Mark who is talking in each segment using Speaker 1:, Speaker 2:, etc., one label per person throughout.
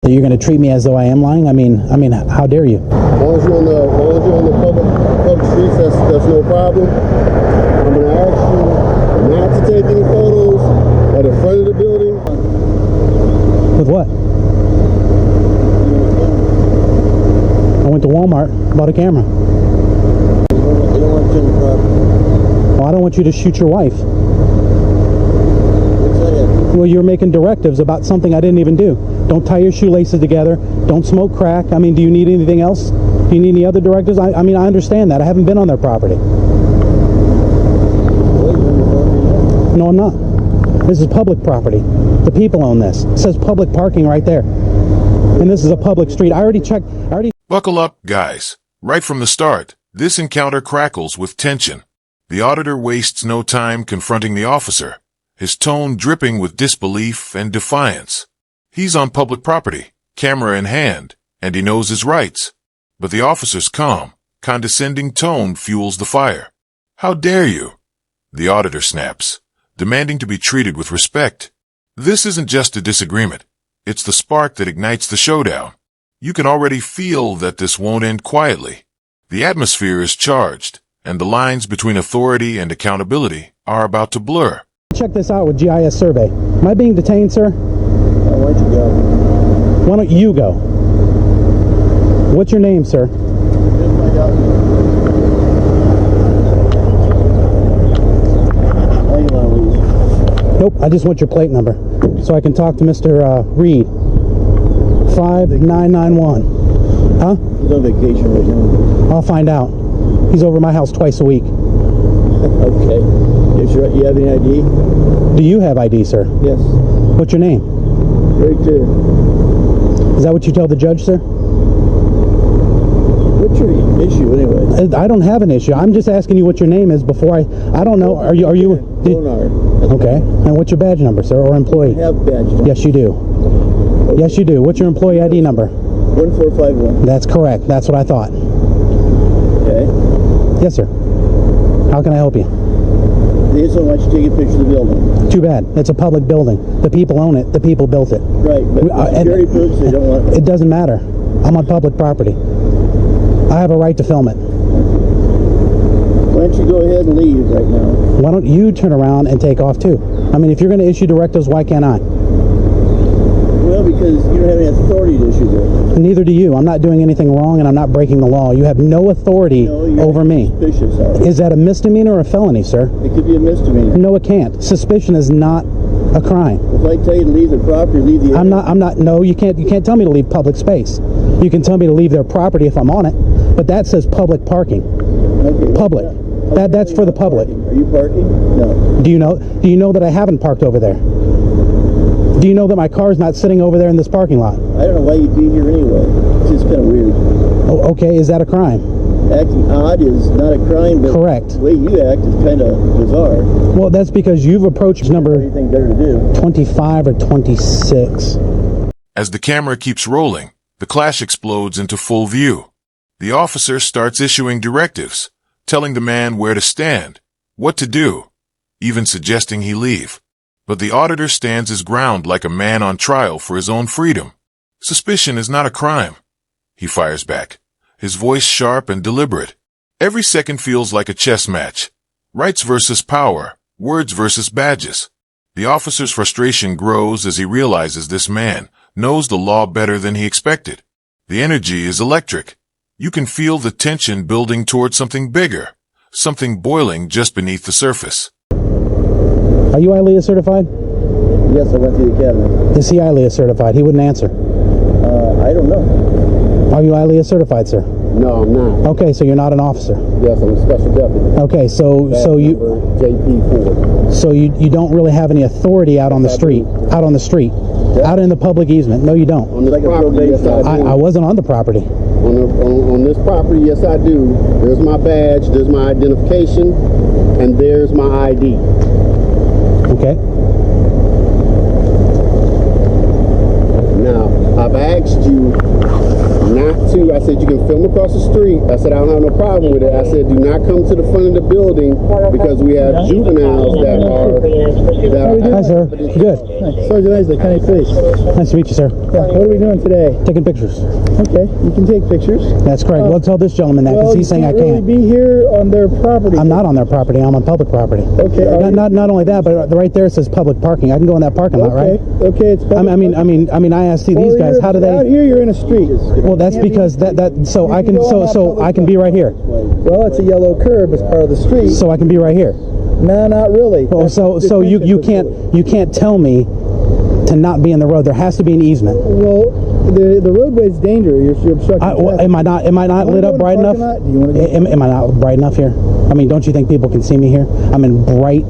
Speaker 1: So you're going to treat me as though I am lying? I mean, how dare you?
Speaker 2: As long as you're on the public streets, that's no problem. I'm going to ask you not to take any photos at the front of the building.
Speaker 1: With what? I went to Walmart, bought a camera.
Speaker 2: You don't want to take the property.
Speaker 1: Well, I don't want you to shoot your wife.
Speaker 2: What's that?
Speaker 1: Well, you're making directives about something I didn't even do. Don't tie your shoelaces together. Don't smoke crack. I mean, do you need anything else? Do you need any other directives? I mean, I understand that. I haven't been on their property. No, I'm not. This is public property. The people own this. It says public parking right there. And this is a public street. I already checked.
Speaker 3: Buckle up, guys. Right from the start, this encounter crackles with tension. The auditor wastes no time confronting the officer, his tone dripping with disbelief and defiance. He's on public property, camera in hand, and he knows his rights. But the officer's calm, condescending tone fuels the fire. How dare you? The auditor snaps, demanding to be treated with respect. This isn't just a disagreement. It's the spark that ignites the showdown. You can already feel that this won't end quietly. The atmosphere is charged, and the lines between authority and accountability are about to blur.
Speaker 1: Check this out with GIS survey. Am I being detained, sir?
Speaker 2: Why don't you go?
Speaker 1: Why don't you go? What's your name, sir? Nope, I just want your plate number so I can talk to Mr. Reed. 5991. Huh?
Speaker 2: He's on vacation right now.
Speaker 1: I'll find out. He's over my house twice a week.
Speaker 2: Okay. You have any ID?
Speaker 1: Do you have ID, sir?
Speaker 2: Yes.
Speaker 1: What's your name?
Speaker 2: Right there.
Speaker 1: Is that what you tell the judge, sir?
Speaker 2: What's your issue anyway?
Speaker 1: I don't have an issue. I'm just asking you what your name is before I don't know. Are you? Okay. And what's your badge number, sir, or employee?
Speaker 2: I have badge number.
Speaker 1: Yes, you do. Okay. Yes, you do. What's your employee ID number?
Speaker 2: 1451.
Speaker 1: That's correct. That's what I thought.
Speaker 2: Okay.
Speaker 1: Yes, sir. How can I help you?
Speaker 2: They just don't want you to take a picture of the building.
Speaker 1: Too bad. It's a public building. The people own it. The people built it.
Speaker 2: Right, but security purposes, they don't want...
Speaker 1: It doesn't matter. I'm on public property. I have a right to film it.
Speaker 2: Why don't you go ahead and leave right now?
Speaker 1: Why don't you turn around and take off too? I mean, if you're going to issue directives, why can't I?
Speaker 2: Well, because you don't have any authority to issue directives.
Speaker 1: Neither do you. I'm not doing anything wrong and I'm not breaking the law. You have no authority over me.
Speaker 2: Suspicious,
Speaker 1: Is that a misdemeanor or a felony, sir?
Speaker 2: It could be a misdemeanor.
Speaker 1: No, it can't. Suspicion is not a crime.
Speaker 2: If I tell you to leave the property, leave the area.
Speaker 1: I'm not, no, you can't tell me to leave public space. You can tell me to leave their property if I'm on it, but that says public parking.
Speaker 2: Okay.
Speaker 1: Public. That's for the public.
Speaker 2: Are you parking? No.
Speaker 1: Do you know that I haven't parked over there? Do you know that my car's not sitting over there in this parking lot?
Speaker 2: I don't know why you'd be here anyway. It's just kind of weird.
Speaker 1: Oh, okay, is that a crime?
Speaker 2: Acting odd is not a crime, but
Speaker 1: correct.
Speaker 2: The way you act is kind of bizarre.
Speaker 1: Well, that's because you've approached number
Speaker 2: anything better to do.
Speaker 1: 25 or 26.
Speaker 3: As the camera keeps rolling, the clash explodes into full view. The officer starts issuing directives, telling the man where to stand, what to do, even suggesting he leave. But the auditor stands his ground like a man on trial for his own freedom. Suspicion is not a crime. He fires back, his voice sharp and deliberate. Every second feels like a chess match. Rights versus power, words versus badges. The officer's frustration grows as he realizes this man knows the law better than he expected. The energy is electric. You can feel the tension building toward something bigger, something boiling just beneath the surface.
Speaker 1: Are you ILEA certified?
Speaker 2: Yes, I went to the academy.
Speaker 1: Is he ILEA certified? He wouldn't answer.
Speaker 2: I don't know.
Speaker 1: Are you ILEA certified, sir?
Speaker 2: No, I'm not.
Speaker 1: Okay, so you're not an officer.
Speaker 2: Yes, I'm a special deputy.
Speaker 1: Okay, so you
Speaker 2: JP4.
Speaker 1: So you don't really have any authority out on the street. Out on the street. Out in the public easement. No, you don't.
Speaker 2: On this property, yes, I do.
Speaker 1: I wasn't on the property.
Speaker 2: On this property, yes, I do. There's my badge, there's my identification, and there's my ID.
Speaker 1: Okay.
Speaker 2: Now, I've asked you not to, I said, you can film across the street. I said, I don't have no problem with it. I said, do not come to the front of the building because we have juveniles that are...
Speaker 1: Hi, sir. Good.
Speaker 4: Sergeant Isley, County Police.
Speaker 1: Nice to meet you, sir.
Speaker 4: Yeah, what are we doing today?
Speaker 1: Taking pictures.
Speaker 4: Okay, you can take pictures.
Speaker 1: That's correct. Well, tell this gentleman that because he's saying I
Speaker 4: really
Speaker 1: can't.
Speaker 4: be here on their property.
Speaker 1: I'm not on their property. I'm on public property.
Speaker 4: Okay.
Speaker 1: Not only that, but right there it says public parking. I can go in that parking lot, right?
Speaker 4: Okay, it's public.
Speaker 1: I mean, I asked these guys, how do they?
Speaker 4: Out here, you're in a street.
Speaker 1: Well, that's because so I can be right here.
Speaker 4: Well, it's a yellow curb as part of the street.
Speaker 1: So I can be right here.
Speaker 4: No, not really.
Speaker 1: Well, so you can't tell me to not be in the road. There has to be an easement.
Speaker 4: Well, the roadway's dangerous. You're obstructing.
Speaker 1: Am I not lit up bright enough?
Speaker 4: Do you want to go?
Speaker 1: Am I not bright enough here? I mean, don't you think people can see me here? I'm in bright.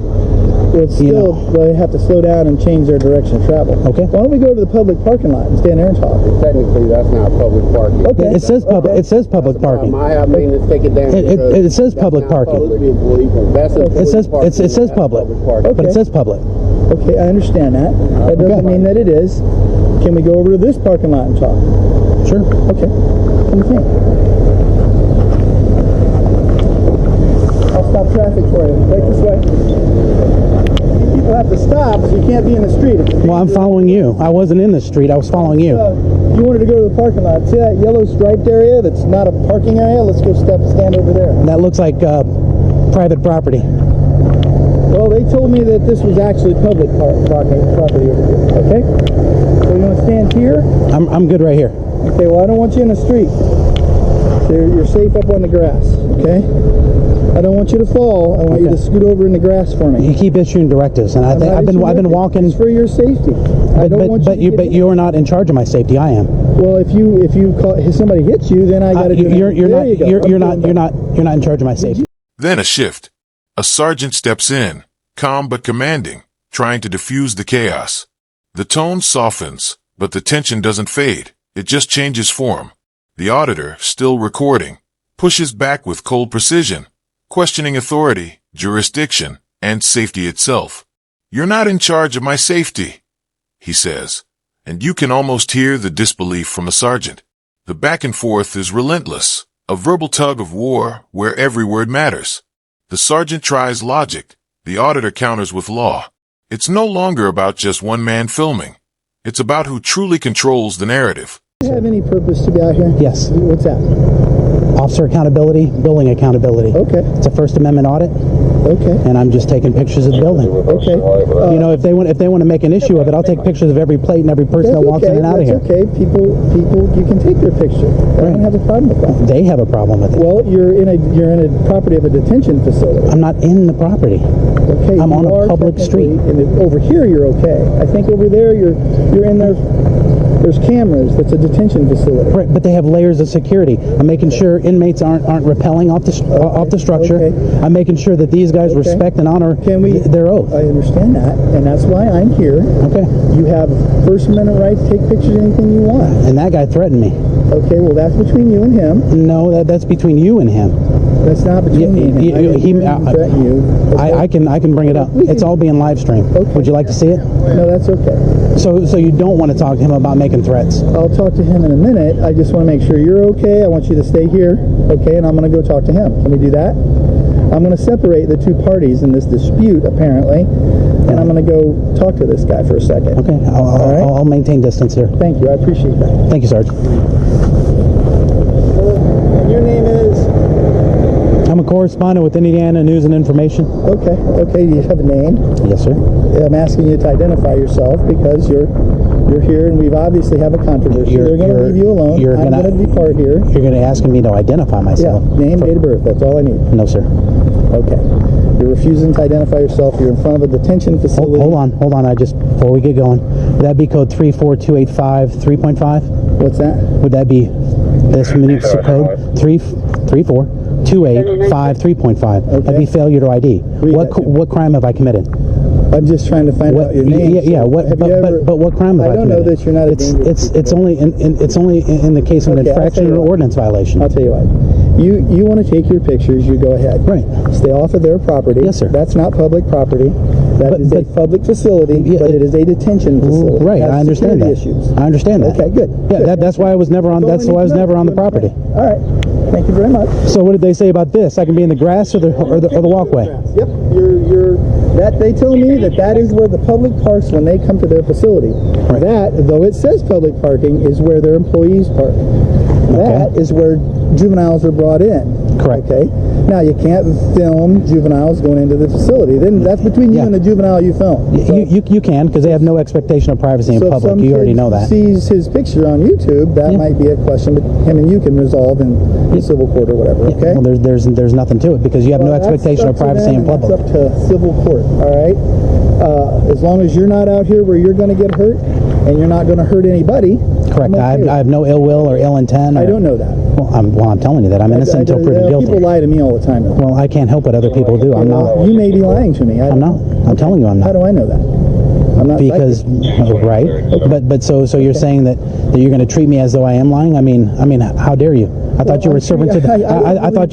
Speaker 4: Well, it's still, they have to slow down and change their direction of travel.
Speaker 1: Okay.
Speaker 4: Why don't we go to the public parking lot and stand there and talk?
Speaker 2: Technically, that's not public parking.
Speaker 4: Okay.
Speaker 1: It says public. It says public parking.
Speaker 2: My maintenance take it down.
Speaker 1: It says public parking. It says public, but it says public.
Speaker 4: Okay, I understand that. That doesn't mean that it is. Can we go over to this parking lot and talk?
Speaker 1: Sure.
Speaker 4: Okay. What do you think? I'll stop traffic for you. Right this way. People have to stop, so you can't be in the street.
Speaker 1: Well, I'm following you. I wasn't in the street. I was following you.
Speaker 4: You wanted to go to the parking lot. See that yellow striped area that's not a parking area? Let's go stand over there.
Speaker 1: That looks like private property.
Speaker 4: Well, they told me that this was actually public property over here. Okay? So you want to stand here?
Speaker 1: I'm good right here.
Speaker 4: Okay, well, I don't want you in the street. So you're safe up on the grass, okay? I don't want you to fall. I want you to scoot over in the grass for me.
Speaker 1: You keep issuing directives, and I've been walking.
Speaker 4: It's for your safety. I don't want you.
Speaker 1: But you're not in charge of my safety. I am.
Speaker 4: Well, if somebody hits you, then I got to do it.
Speaker 1: You're not in charge of my safety.
Speaker 3: Then a shift. A sergeant steps in, calm but commanding, trying to diffuse the chaos. The tone softens, but the tension doesn't fade. It just changes form. The auditor, still recording, pushes back with cold precision, questioning authority, jurisdiction, and safety itself. You're not in charge of my safety, he says, and you can almost hear the disbelief from the sergeant. The back and forth is relentless, a verbal tug of war where every word matters. The sergeant tries logic, the auditor counters with law. It's no longer about just one man filming. It's about who truly controls the narrative.
Speaker 4: Do you have any purpose to be out here?
Speaker 1: Yes.
Speaker 4: What's that?
Speaker 1: Officer accountability, building accountability.
Speaker 4: Okay.
Speaker 1: It's a First Amendment audit,
Speaker 4: Okay.
Speaker 1: and I'm just taking pictures of the building.
Speaker 4: Okay.
Speaker 1: If they want to make an issue of it, I'll take pictures of every plate and every person that walks in and out of here.
Speaker 4: That's okay. People, you can take their picture. I don't have a problem with that.
Speaker 1: They have a problem with it.
Speaker 4: Well, you're in a property of a detention facility.
Speaker 1: I'm not in the property.
Speaker 4: Okay.
Speaker 1: I'm on
Speaker 4: you
Speaker 1: a
Speaker 4: are
Speaker 1: public street.
Speaker 4: And over here, you're okay. I think over there, you're in there. There's cameras. That's a detention facility.
Speaker 1: Right, but they have layers of security. I'm making sure inmates aren't rappelling off the structure.
Speaker 4: Okay.
Speaker 1: I'm making sure that these guys respect and honor their oath.
Speaker 4: I understand that, and that's why I'm here.
Speaker 1: Okay.
Speaker 4: You have First Amendment right to take pictures of anything you want.
Speaker 1: And that guy threatened me.
Speaker 4: Okay, well, that's between you and him.
Speaker 1: No, that's between you and him.
Speaker 4: That's not between me and him. I didn't threaten you. Okay?
Speaker 1: I can bring it up. It's all being live streamed.
Speaker 4: Okay.
Speaker 1: Would you like to see it?
Speaker 4: No, that's okay.
Speaker 1: So you don't want to talk to him about making threats?
Speaker 4: I'll talk to him in a minute. I just want to make sure you're okay. I want you to stay here, okay? And I'm going to go talk to him. Can we do that? I'm going to separate the two parties in this dispute, apparently, and I'm going to go talk to this guy for a second.
Speaker 1: Okay, I'll maintain distance here.
Speaker 4: Thank you. I appreciate that.
Speaker 1: Thank you, Sarge.
Speaker 4: And your name is?
Speaker 1: I'm a correspondent with Indiana News and Information.
Speaker 4: Okay. Okay. Do you have a name?
Speaker 1: Yes, sir.
Speaker 4: I'm asking you to identify yourself because you're here, and we've obviously have a controversy. They're going to leave you alone. I'm going to depart here.
Speaker 1: You're going to ask me to identify myself?
Speaker 4: Yeah. Name, date of birth. That's all I need.
Speaker 1: No, sir.
Speaker 4: Okay. You're refusing to identify yourself. You're in front of a detention facility.
Speaker 1: Hold on. Before we get going, would that be code 34285 3.5?
Speaker 4: What's that?
Speaker 1: Would that be this municipal code 34285 3.5?
Speaker 4: Okay.
Speaker 1: That'd be failure to ID. What crime have I committed?
Speaker 4: I'm just trying to find out your name.
Speaker 1: Yeah. But what crime have I committed?
Speaker 4: I don't know that you're not a dangerous
Speaker 1: It's only in the case of an infraction or ordinance violation.
Speaker 4: I'll tell you what. You want to take your pictures, you go ahead.
Speaker 1: Right.
Speaker 4: Stay off of their property.
Speaker 1: Yes, sir.
Speaker 4: That's not public property. That is a public facility,
Speaker 1: Yeah,
Speaker 4: but it is a detention facility.
Speaker 1: Right,
Speaker 4: It has
Speaker 1: I understand that.
Speaker 4: security issues.
Speaker 1: I understand that.
Speaker 4: Okay, good.
Speaker 1: Yeah,
Speaker 4: good.
Speaker 1: that's why I was never on. That's why I was never on the property.
Speaker 4: All right. Thank you very much.
Speaker 1: So what did they say about this? I can be in the grass or the walkway.
Speaker 4: Yep. That they tell me that is where the public parks when they come to their facility.
Speaker 1: Right.
Speaker 4: That, though it says public parking, is where their employees park. That is where juveniles are brought in.
Speaker 1: Correct.
Speaker 4: Okay. Now you can't film juveniles going into the facility. Then that's between you and the juvenile you film. So,
Speaker 1: You can, because they have no expectation of privacy in
Speaker 4: so if
Speaker 1: public.
Speaker 4: some
Speaker 1: You already
Speaker 4: kid
Speaker 1: know that.
Speaker 4: sees his picture on YouTube, that might be a question that him and you can resolve in civil court or whatever. Okay.
Speaker 1: Well, there's nothing to it because you have no
Speaker 4: Well, that's
Speaker 1: expectation
Speaker 4: up
Speaker 1: of
Speaker 4: to
Speaker 1: privacy
Speaker 4: them,
Speaker 1: in
Speaker 4: and
Speaker 1: public.
Speaker 4: That's up to civil court. All right. As long as you're not out here where you're going to get hurt and you're not going to hurt anybody.
Speaker 1: Correct.
Speaker 4: I'm okay
Speaker 1: I have no ill will or ill intent.
Speaker 4: I don't know that.
Speaker 1: Well, I'm telling you that I'm innocent until proven guilty.
Speaker 4: People lie to me all the time.
Speaker 1: Well, I can't help what other people do. I'm not.
Speaker 4: You may be lying to me.
Speaker 1: I'm not. I'm telling you I'm not.
Speaker 4: How do I know that? I'm not
Speaker 1: Because
Speaker 4: psychic.
Speaker 1: right. But so you're saying that you're going to treat me as though I am lying? I mean, how dare you? I thought you were a servant to the.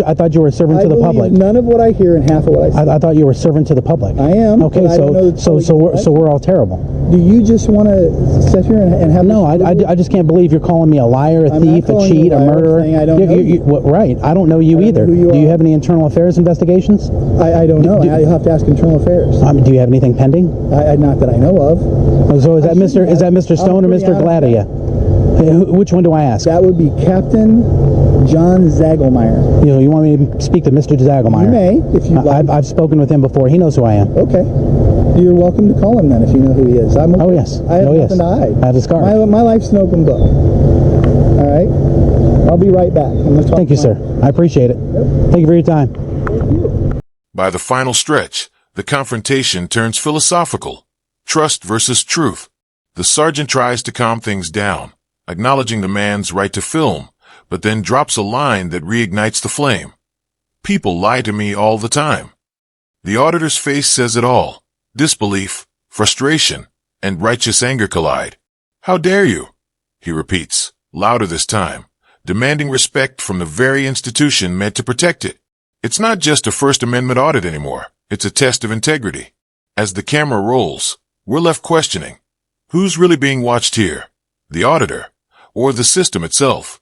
Speaker 1: I thought you were a servant to the public.
Speaker 4: None of what I hear and half of what I say.
Speaker 1: I thought you were a servant to the public.
Speaker 4: I am.
Speaker 1: Okay,
Speaker 4: but I don't know that
Speaker 1: so we're all terrible.
Speaker 4: Do you just want to sit here and have?
Speaker 1: No, I just can't believe you're calling me a liar, a
Speaker 4: I'm
Speaker 1: thief,
Speaker 4: not
Speaker 1: a
Speaker 4: calling
Speaker 1: cheat,
Speaker 4: you a
Speaker 1: a
Speaker 4: liar, I'm
Speaker 1: murderer.
Speaker 4: saying I don't know you.
Speaker 1: Right, I don't know you either.
Speaker 4: know who you
Speaker 1: Do you
Speaker 4: are.
Speaker 1: have any internal affairs investigations?
Speaker 4: I don't know. You'll have to ask internal affairs.
Speaker 1: Do you have anything pending?
Speaker 4: Not that I know of.
Speaker 1: So is that Mr. Stone or
Speaker 4: pretty
Speaker 1: Mr.
Speaker 4: honest.
Speaker 1: Gladia? Which one do I ask?
Speaker 4: That would be Captain John Zagelmeyer.
Speaker 1: You want me to speak to Mr. Zagelmeyer?
Speaker 4: You may, if you'd like.
Speaker 1: I've spoken with him before. He knows who I am.
Speaker 4: Okay. You're welcome to call him then if you know who he is. I'm okay.
Speaker 1: Oh, yes.
Speaker 4: I have
Speaker 1: Oh, yes.
Speaker 4: nothing to hide.
Speaker 1: I have his card.
Speaker 4: My life's an open book. All right. I'll be right back. I'm gonna talk
Speaker 1: Thank you,
Speaker 4: to
Speaker 1: sir. I appreciate it. Thank you for your time.
Speaker 3: By the final stretch, the confrontation turns philosophical. Trust versus truth. The sergeant tries to calm things down, acknowledging the man's right to film, but then drops a line that reignites the flame. People lie to me all the time. The auditor's face says it all. Disbelief, frustration, and righteous anger collide. How dare you? He repeats, louder this time, demanding respect from the very institution meant to protect it. It's not just a First Amendment audit anymore. It's a test of integrity. As the camera rolls, we're left questioning. Who's really being watched here? The auditor or the system itself?